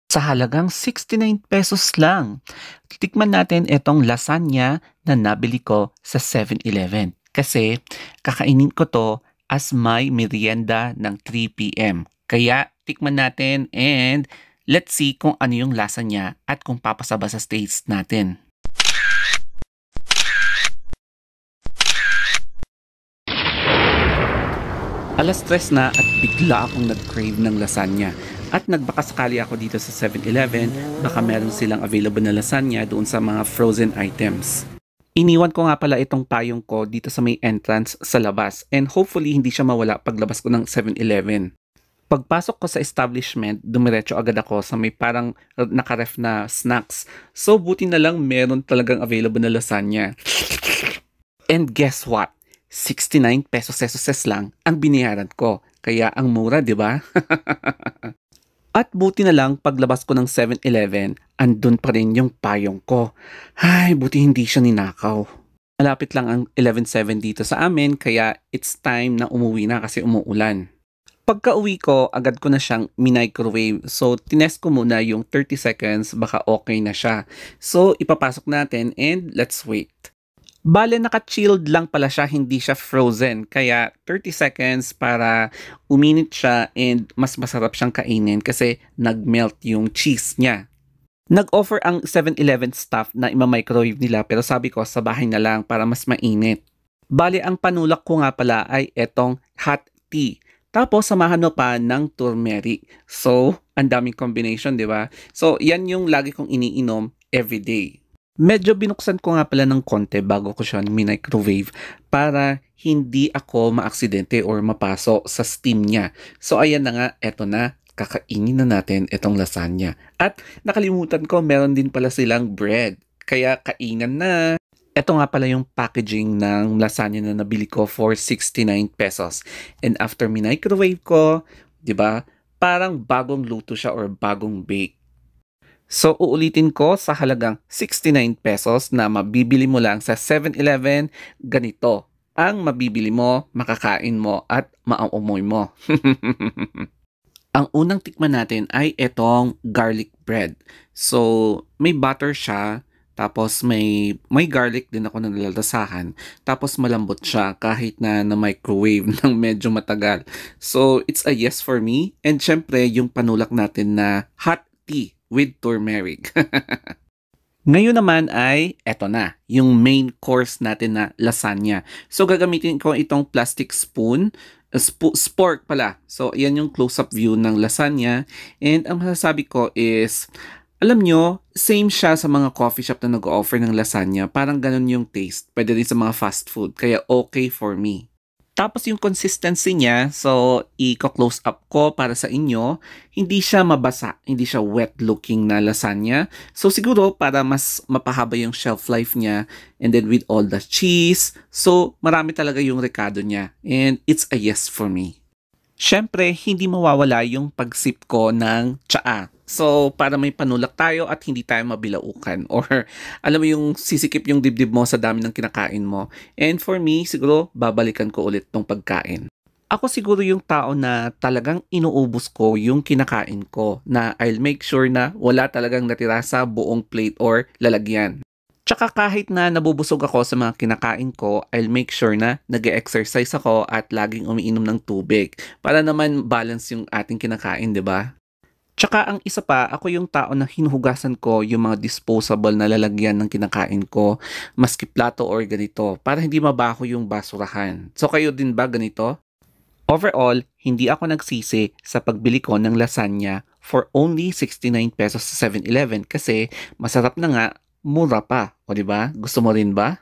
Sa halagang 69 pesos lang. Titikman natin itong lasagna na nabili ko sa 7-Eleven. Kasi kakainin ko to as my merienda ng 3 p.m. Kaya tikman natin and let's see kung ano yung lasa niya at kung papasaba sa taste natin. Alas 3 na at bigla akong nag-crave ng lasagna. At nagbakasakali ako dito sa 7-Eleven, baka meron silang available na lasagna doon sa mga frozen items. Iniwan ko nga pala itong payong ko dito sa may entrance sa labas and hopefully hindi siya mawala paglabas ko ng 7-Eleven. Pagpasok ko sa establishment, dumiretso agad ako sa may parang nakaref na snacks. So buti na lang meron talagang available na lasagna. And guess what? 69 pesos lang ang binayaran ko. Kaya ang mura, di ba? At buti na lang paglabas ko ng 7-Eleven, andun pa rin yung payong ko. Ay, buti hindi siya ninakaw. Malapit lang ang 11:07 dito sa amin kaya it's time na umuwi na kasi umuulan. Pagka-uwi ko, agad ko na siyang microwave. So, tinest ko muna yung 30 seconds, baka okay na siya. So, ipapasok natin and let's wait. Bale, naka-chilled lang pala siya, hindi siya frozen. Kaya 30 seconds para uminit siya and mas masarap siyang kainin kasi nag-melt yung cheese niya. Nag-offer ang 7-Eleven staff na ima-microwave nila pero sabi ko sa bahay na lang para mas mainit. Bale, ang panulak ko nga pala ay etong hot tea. Tapos samahan mo pa ng turmeric. So, ang daming combination, di ba? So, yan yung lagi kong iniinom everyday. Medyo binuksan ko nga pala ng konti bago ko siya microwave para hindi ako maaksidente or mapaso sa steam niya. So ayan na nga, eto na, kakainin na natin itong lasagna. At nakalimutan ko, meron din pala silang bread. Kaya kainan na. Ito nga pala yung packaging ng lasagna na nabili ko for 69 pesos. And after microwave ko, di ba, parang bagong luto siya or bagong bake. So, uulitin ko sa halagang 69 pesos na mabibili mo lang sa 7-Eleven, ganito ang mabibili mo, makakain mo at maaamoy mo. Ang unang tikman natin ay itong garlic bread. So, may butter siya, tapos may garlic din ako na nalalasahan, tapos malambot siya kahit na microwave ng medyo matagal. So, it's a yes for me. And syempre, yung panulak natin na hot tea with turmeric. Ngayon naman ay eto na, yung main course natin na lasagna. So gagamitin ko itong plastic spoon, spork pala. So yan yung close-up view ng lasagna. And ang masasabi ko is, alam nyo, same siya sa mga coffee shop na nag-offer ng lasagna. Parang ganun yung taste. Pwede rin sa mga fast food. Kaya okay for me. Tapos yung consistency niya, so i-close up ko para sa inyo, hindi siya mabasa, hindi siya wet looking na lasagna. So siguro para mas mapahaba yung shelf life niya and then with all the cheese, so marami talaga yung rekado niya and it's a yes for me. Siyempre, hindi mawawala yung pagsip ko ng tsaa. So, para may panulak tayo at hindi tayo mabilaukan. Or, alam mo yung sisikip yung dibdib mo sa dami ng kinakain mo. And for me, siguro, babalikan ko ulit tong pagkain. Ako siguro yung tao na talagang inuubos ko yung kinakain ko. Na I'll make sure na wala talagang natira sa buong plate or lalagyan. Tsaka kahit na nabubusog ako sa mga kinakain ko, I'll make sure na nag-exercise ako at laging umiinom ng tubig para naman balance yung ating kinakain, di ba? Tsaka ang isa pa, ako yung tao na hinuhugasan ko yung mga disposable na lalagyan ng kinakain ko, maski plato or ganito, para hindi mabaho yung basurahan. So kayo din ba ganito? Overall, hindi ako nagsisi sa pagbili ko ng lasagna for only 69 pesos sa 7-Eleven kasi masarap na nga, mura pa. O di ba? Gusto mo rin ba?